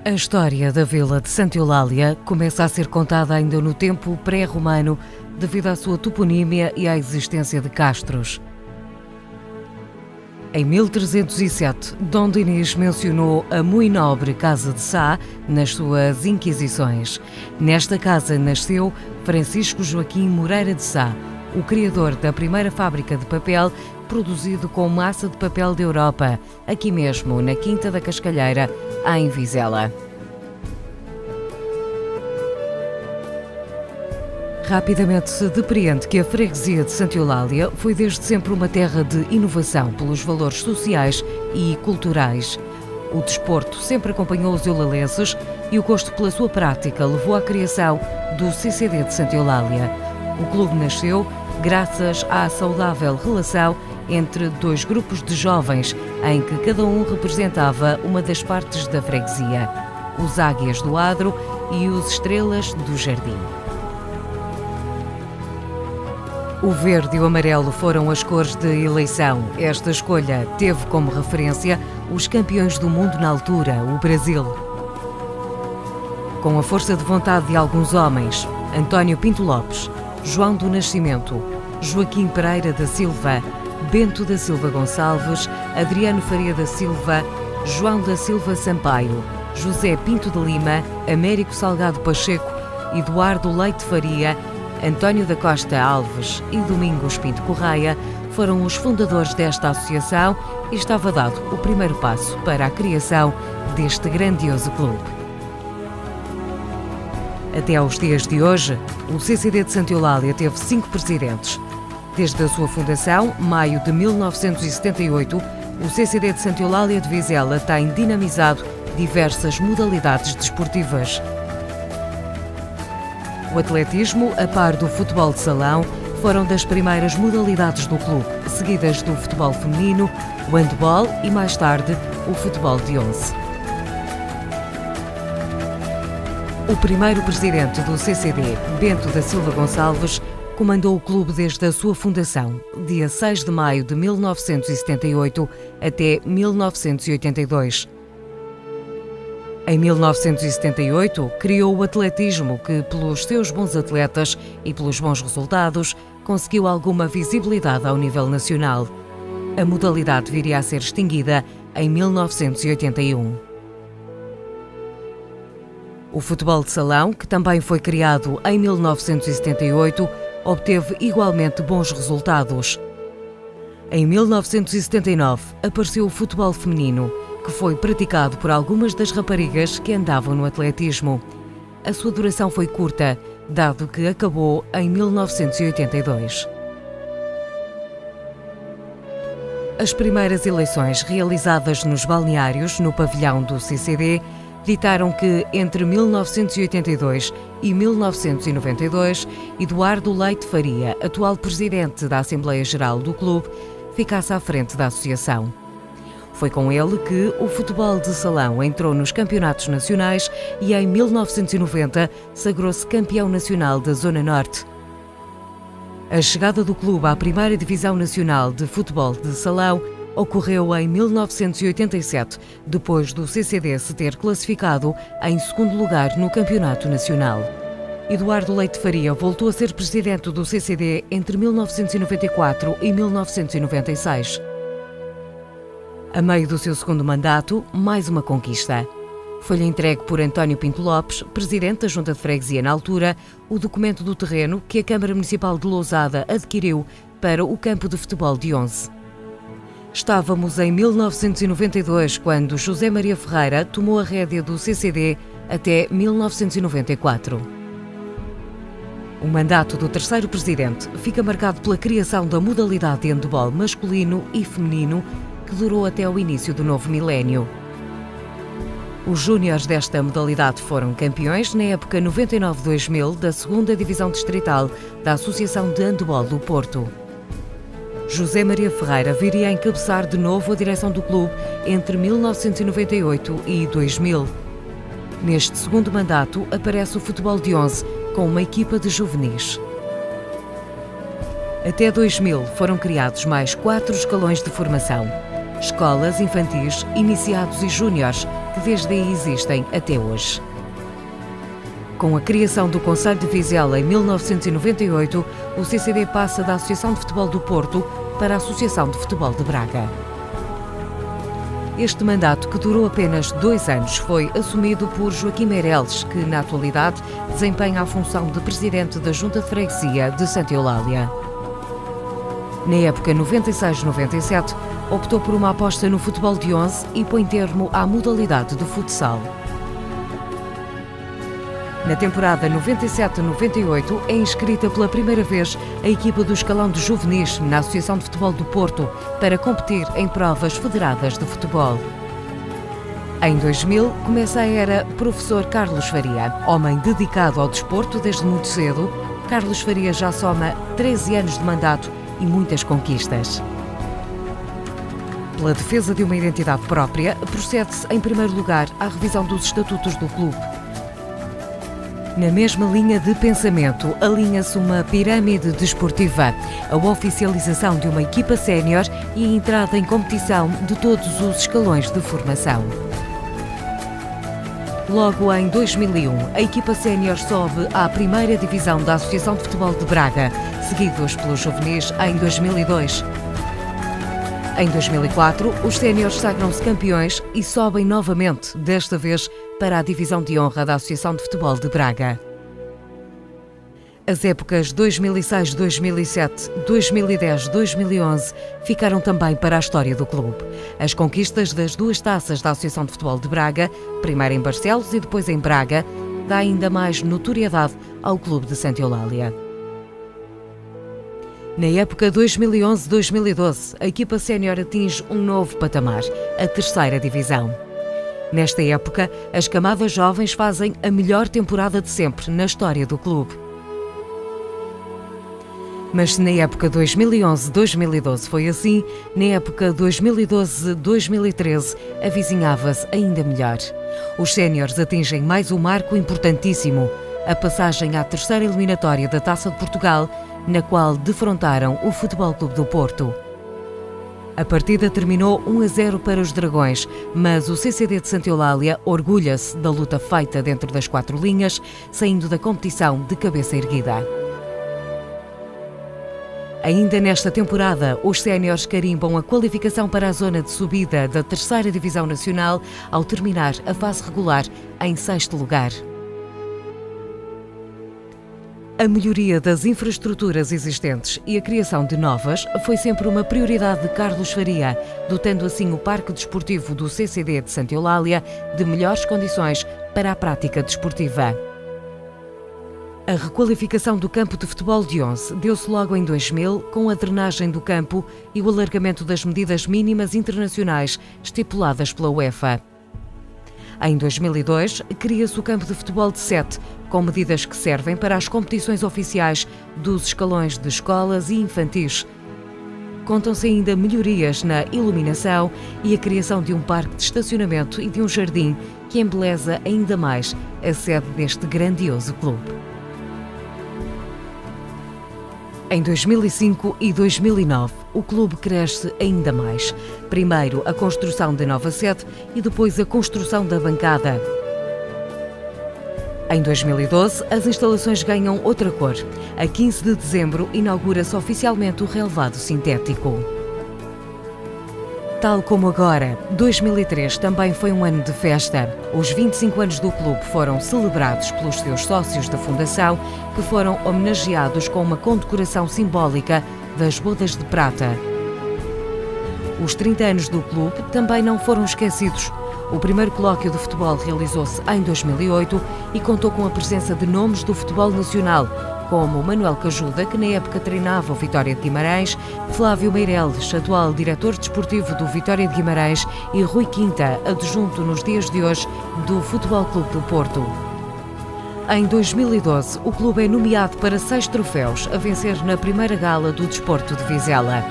A história da vila de Santa Eulália começa a ser contada ainda no tempo pré-romano devido à sua toponímia e à existência de castros. Em 1307, Dom Dinis mencionou a muito nobre Casa de Sá nas suas Inquisições. Nesta casa nasceu Francisco Joaquim Moreira de Sá, o criador da primeira fábrica de papel produzido com massa de papel da Europa, aqui mesmo na Quinta da Cascalheira, em Vizela. Rapidamente se depreende que a freguesia de Santa Eulália foi desde sempre uma terra de inovação pelos valores sociais e culturais. O desporto sempre acompanhou os eulalenses e o gosto pela sua prática levou à criação do CCD de Santa Eulália. O clube nasceu graças à saudável relação entre dois grupos de jovens, em que cada um representava uma das partes da freguesia, os Águias do Adro e os Estrelas do Jardim. O verde e o amarelo foram as cores de eleição. Esta escolha teve como referência os campeões do mundo na altura, o Brasil. Com a força de vontade de alguns homens, António Pinto Lopes, João do Nascimento, Joaquim Pereira da Silva, Bento da Silva Gonçalves, Adriano Faria da Silva, João da Silva Sampaio, José Pinto de Lima, Américo Salgado Pacheco, Eduardo Leite Faria, António da Costa Alves e Domingos Pinto Correia foram os fundadores desta associação e estava dado o primeiro passo para a criação deste grandioso clube. Até aos dias de hoje, o CCD de Santa Eulália teve 5 presidentes. Desde a sua fundação, maio de 1978, o CCD de Santa Eulália de Vizela tem dinamizado diversas modalidades desportivas. O atletismo, a par do futebol de salão, foram das primeiras modalidades do clube, seguidas do futebol feminino, o handball e, mais tarde, o futebol de 11. O primeiro presidente do CCD, Bento da Silva Gonçalves, comandou o clube desde a sua fundação, dia 6 de maio de 1978 até 1982. Em 1978, criou o atletismo que, pelos seus bons atletas e pelos bons resultados, conseguiu alguma visibilidade ao nível nacional. A modalidade viria a ser extinguida em 1981. O futebol de salão, que também foi criado em 1978, obteve igualmente bons resultados. Em 1979, apareceu o futebol feminino, que foi praticado por algumas das raparigas que andavam no atletismo. A sua duração foi curta, dado que acabou em 1982. As primeiras eleições realizadas nos balneários, no pavilhão do CCD, ditaram que, entre 1982 e 1992, Eduardo Leite Faria, atual presidente da Assembleia Geral do clube, ficasse à frente da associação. Foi com ele que o futebol de salão entrou nos campeonatos nacionais e, em 1990, sagrou-se campeão nacional da Zona Norte. A chegada do clube à primeira divisão nacional de futebol de salão ocorreu em 1987, depois do CCD se ter classificado em segundo lugar no campeonato nacional. Eduardo Leite Faria voltou a ser presidente do CCD entre 1994 e 1996. A meio do seu segundo mandato, mais uma conquista. Foi-lhe entregue por António Pinto Lopes, presidente da Junta de Freguesia na altura, o documento do terreno que a Câmara Municipal de Lousada adquiriu para o campo de futebol de 11. Estávamos em 1992, quando José Maria Ferreira tomou a rédea do CCD até 1994. O mandato do terceiro presidente fica marcado pela criação da modalidade de handball masculino e feminino, que durou até ao início do novo milénio. Os júniores desta modalidade foram campeões na época 99-2000 da 2ª Divisão Distrital da Associação de Handball do Porto. José Maria Ferreira viria a encabeçar de novo a direção do clube entre 1998 e 2000. Neste segundo mandato aparece o futebol de 11 com uma equipa de juvenis. Até 2000 foram criados mais 4 escalões de formação. escolas infantis, iniciados e júniores, que desde aí existem até hoje. Com a criação do Concelho de Vizela em 1998, o CCD passa da Associação de Futebol do Porto para a Associação de Futebol de Braga. Este mandato, que durou apenas 2 anos, foi assumido por Joaquim Meireles, que na atualidade desempenha a função de Presidente da Junta de Freguesia de Santa Eulália. Na época 96-97, optou por uma aposta no futebol de 11 e põe termo à modalidade de futsal. Na temporada 97-98 é inscrita pela primeira vez a equipa do escalão de juvenis na Associação de Futebol do Porto para competir em provas federadas de futebol. Em 2000 começa a era Professor Carlos Faria. Homem dedicado ao desporto desde muito cedo, Carlos Faria já soma 13 anos de mandato e muitas conquistas. Pela defesa de uma identidade própria, procede-se em primeiro lugar à revisão dos estatutos do clube. Na mesma linha de pensamento, alinha-se uma pirâmide desportiva, a oficialização de uma equipa sénior e a entrada em competição de todos os escalões de formação. Logo em 2001, a equipa sénior sobe à primeira divisão da Associação de Futebol de Braga, seguidos pelos juvenis em 2002. Em 2004, os séniores sagram-se campeões e sobem novamente, desta vez para a divisão de honra da Associação de Futebol de Braga. As épocas 2006-2007, 2010-2011 ficaram também para a história do clube. As conquistas das 2 taças da Associação de Futebol de Braga, primeiro em Barcelos e depois em Braga, dá ainda mais notoriedade ao clube de Santa Eulália. Na época 2011-2012, a equipa sénior atinge um novo patamar, a 3ª divisão. Nesta época, as camadas jovens fazem a melhor temporada de sempre na história do clube. Mas se na época 2011-2012 foi assim, na época 2012-2013 avizinhava-se ainda melhor. Os séniores atingem mais um marco importantíssimo, a passagem à 3ª eliminatória da Taça de Portugal, na qual defrontaram o Futebol Clube do Porto. A partida terminou 1-0 para os Dragões, mas o CCD de Santa Eulália orgulha-se da luta feita dentro das 4 linhas, saindo da competição de cabeça erguida. Ainda nesta temporada, os séniores carimbam a qualificação para a zona de subida da 3ª Divisão Nacional ao terminar a fase regular em 6º lugar. A melhoria das infraestruturas existentes e a criação de novas foi sempre uma prioridade de Carlos Faria, dotando assim o Parque Desportivo do CCD de Santa Eulália de melhores condições para a prática desportiva. A requalificação do campo de futebol de 11 deu-se logo em 2000 com a drenagem do campo e o alargamento das medidas mínimas internacionais estipuladas pela UEFA. Em 2002, cria-se o campo de futebol de 7, com medidas que servem para as competições oficiais dos escalões de escolas e infantis. Contam-se ainda melhorias na iluminação e a criação de um parque de estacionamento e de um jardim que embeleza ainda mais a sede deste grandioso clube. Em 2005 e 2009, o clube cresce ainda mais. Primeiro a construção da nova sede e depois a construção da bancada. Em 2012, as instalações ganham outra cor. A 15 de dezembro, inaugura-se oficialmente o relvado sintético. Tal como agora, 2003 também foi um ano de festa. Os 25 anos do clube foram celebrados pelos seus sócios da fundação, que foram homenageados com uma condecoração simbólica das Bodas de Prata. Os 30 anos do clube também não foram esquecidos. O primeiro colóquio de futebol realizou-se em 2008 e contou com a presença de nomes do futebol nacional, como Manuel Cajuda, que na época treinava o Vitória de Guimarães, Flávio Meireles, atual diretor desportivo do Vitória de Guimarães, e Rui Quinta, adjunto nos dias de hoje do Futebol Clube do Porto. Em 2012, o clube é nomeado para 6 troféus, a vencer na primeira gala do Desporto de Vizela.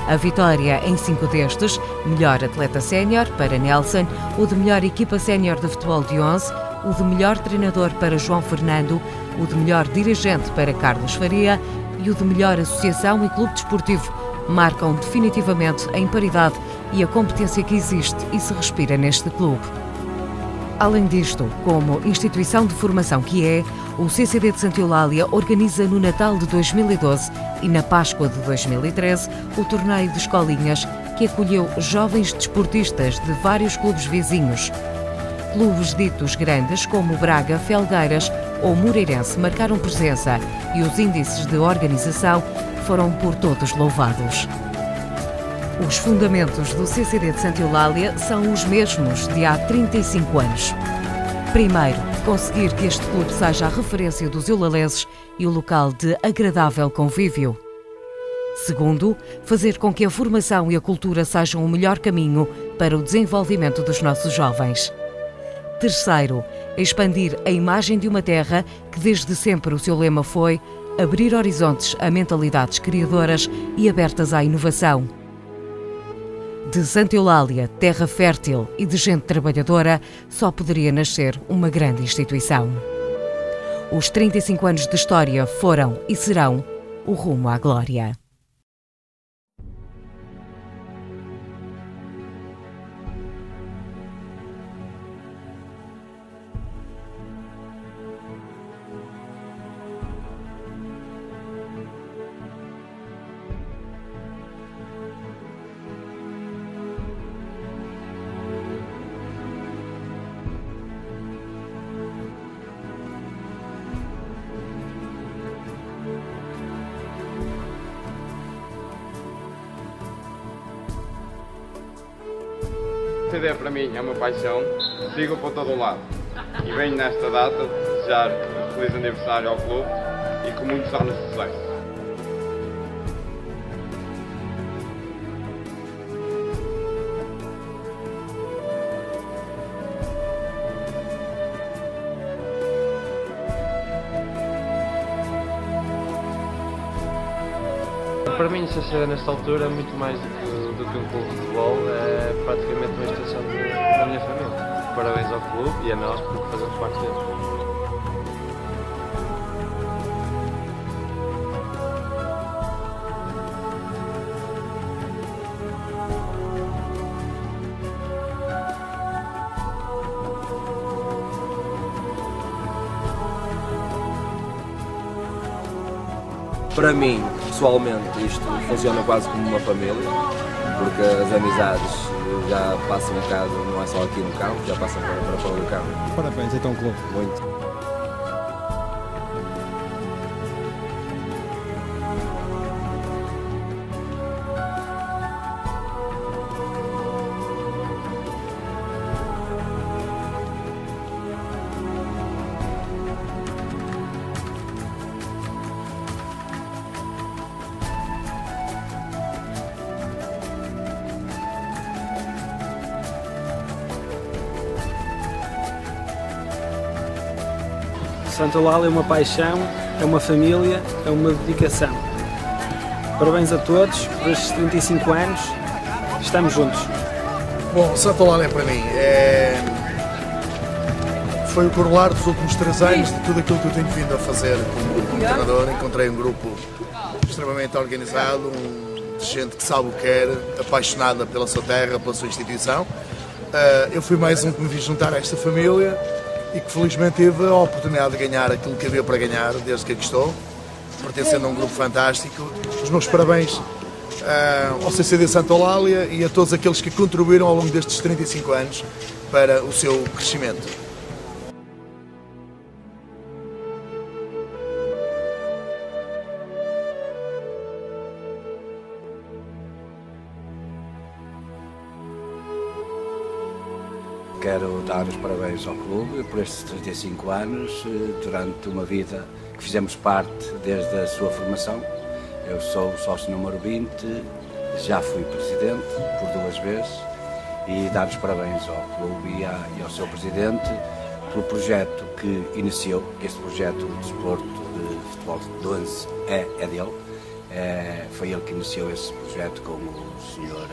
A vitória em 5 destes, melhor atleta sénior para Nelson, o de melhor equipa sénior de futebol de 11, o de melhor treinador para João Fernando, o de melhor dirigente para Carlos Faria e o de melhor associação e clube desportivo, marcam definitivamente a imparidade e a competência que existe e se respira neste clube. Além disto, como instituição de formação que é, o CCD de Santa Eulália organiza no Natal de 2012 e na Páscoa de 2013 o torneio de escolinhas que acolheu jovens desportistas de vários clubes vizinhos. Clubes ditos grandes como Braga, Felgueiras ou Moreirense marcaram presença e os índices de organização foram por todos louvados. Os fundamentos do CCD de Santa Eulália são os mesmos de há 35 anos. Primeiro, conseguir que este clube seja a referência dos eulaleses e o local de agradável convívio. Segundo, fazer com que a formação e a cultura sejam o melhor caminho para o desenvolvimento dos nossos jovens. Terceiro, expandir a imagem de uma terra que desde sempre o seu lema foi abrir horizontes a mentalidades criadoras e abertas à inovação. De Santa Eulália, terra fértil e de gente trabalhadora, só poderia nascer uma grande instituição. Os 35 anos de história foram e serão o rumo à glória. A CCD para mim é uma paixão, sigo para todo o lado e venho nesta data desejar um feliz aniversário ao clube e com muitos anos de sucesso. Para mim, o CCD nesta altura é muito mais do que um clube de futebol, é praticamente uma extensão da minha família. Parabéns ao clube e a nós por fazermos parte dele. Para mim, pessoalmente, isto funciona quase como uma família, porque as amizades já passam um bocado, não é só aqui no campo, já passam para fora do campo. Parabéns, então, clube. Muito. Santa Eulália é uma paixão, é uma família, é uma dedicação. Parabéns a todos por estes 35 anos, estamos juntos. Bom, Santa Eulália para mim foi o corolário dos últimos 3 anos de tudo aquilo que eu tenho vindo a fazer como treinador. Encontrei um grupo extremamente organizado, de gente que sabe o que quer, apaixonada pela sua terra, pela sua instituição. Eu fui mais um que me vi juntar a esta família e que felizmente tive a oportunidade de ganhar aquilo que havia para ganhar desde que aqui estou, pertencendo a um grupo fantástico. Os meus parabéns ao CCD Santa Eulália e a todos aqueles que contribuíram ao longo destes 35 anos para o seu crescimento. Quero dar os parabéns ao clube por estes 35 anos, durante uma vida que fizemos parte desde a sua formação. Eu sou sócio número 20, já fui presidente por 2 vezes e dar os parabéns ao clube e ao seu presidente pelo projeto que iniciou. Este projeto de desporto de futebol de 11 é dele. Foi ele que iniciou esse projeto com o Sr.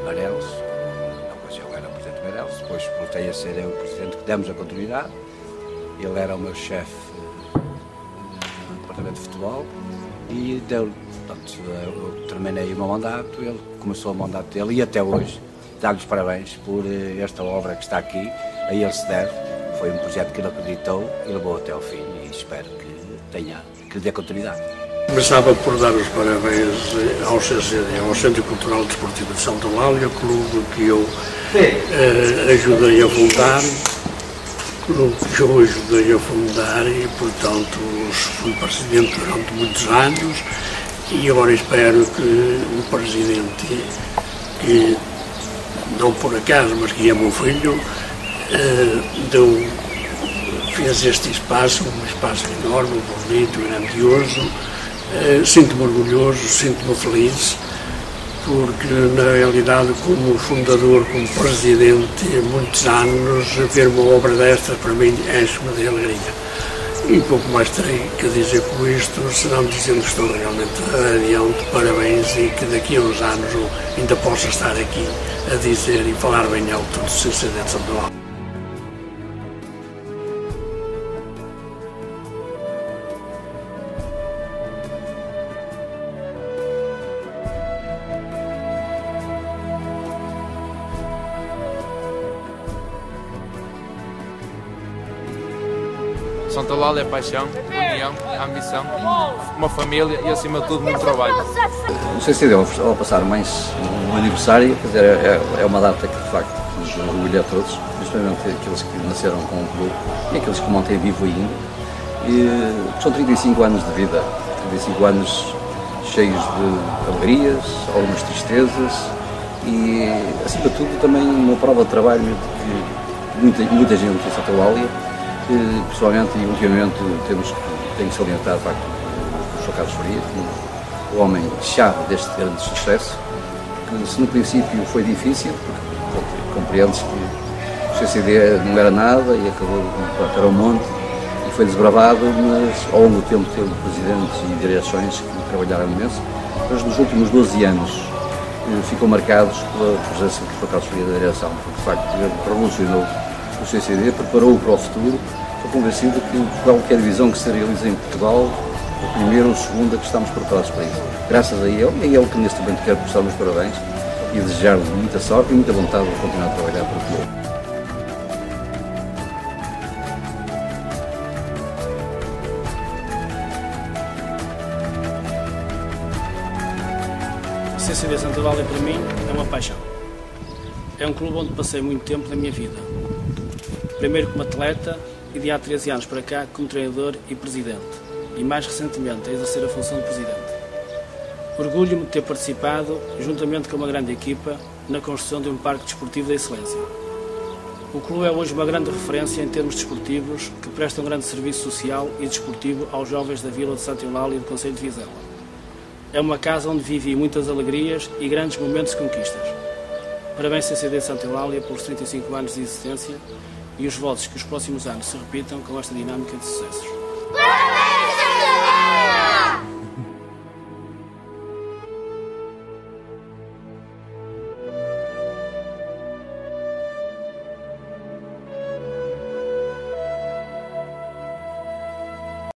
Barelos. Depois voltei a ser eu o presidente, que demos a continuidade. Ele era o meu chefe do departamento de futebol e deu Portanto, eu terminei o meu mandato, ele começou o mandato dele e até hoje dar-lhe os parabéns por esta obra que está aqui, a ele se deve. Foi um projeto que ele acreditou e levou até ao fim e espero que lhe dê continuidade. Começava por dar os parabéns ao CCD, ao Centro Cultural e Desportivo de Santa Eulália, clube que eu ajudei a fundar, e, portanto, fui presidente durante muitos anos e agora espero que o presidente, que não por acaso, mas que é meu filho, fez este espaço, um espaço enorme, bonito, grandioso. Sinto-me orgulhoso, sinto-me feliz, porque na realidade, como fundador, como presidente, muitos anos, ver uma obra destas para mim enche-me de alegria. E pouco mais terei que dizer com isto, senão dizendo que estou realmente adiante, parabéns, e que daqui a uns anos eu ainda possa estar aqui a dizer e falar bem alto do CCD de Santa Eulália. Santa Eulália é paixão, união, ambição, uma família e, acima de tudo, muito trabalho. O CCD, ao passar mais um aniversário, quer dizer, é uma data que, de facto, nos orgulha a todos, principalmente aqueles que nasceram com o clube e aqueles que o mantêm vivo ainda. E são 35 anos de vida, 35 anos cheios de alegrias, algumas tristezas e, acima de tudo, também uma prova de trabalho de que muita gente em Santa Eulália. Pessoalmente e ultimamente tenho que salientar o facto do Sr. Carlos Faria, o homem-chave deste grande sucesso, que se no princípio foi difícil, porque compreendes que o CCD não era nada e acabou de para o monte e foi desbravado, mas ao longo do tempo teve presidentes e direções que trabalharam imenso, mas nos últimos 12 anos ficam marcados pela presença do Sr. Carlos Faria da direção, porque de facto ele revolucionou o CCD, preparou-o para o futuro. Estou convencido que qualquer divisão que se realize em Portugal, a primeira ou a segunda, que estamos preparados para isso. Graças a ele, e é ele que neste momento quero prestar os parabéns e desejar-lhe muita sorte e muita vontade de continuar a trabalhar para o clube. O CCD Santa Eulália para mim é uma paixão. É um clube onde passei muito tempo da minha vida. Primeiro como atleta e de há 13 anos para cá como treinador e presidente. E mais recentemente a exercer a função de presidente. Orgulho-me de ter participado, juntamente com uma grande equipa, na construção de um parque desportivo de excelência. O clube é hoje uma grande referência em termos desportivos que presta um grande serviço social e desportivo aos jovens da Vila de Santa Eulália e do Concelho de Vizela. É uma casa onde vivi muitas alegrias e grandes momentos de conquistas. Parabéns CCD Santa Eulália pelos 35 anos de existência e os votos que os próximos anos se repitam com esta dinâmica de sucessos.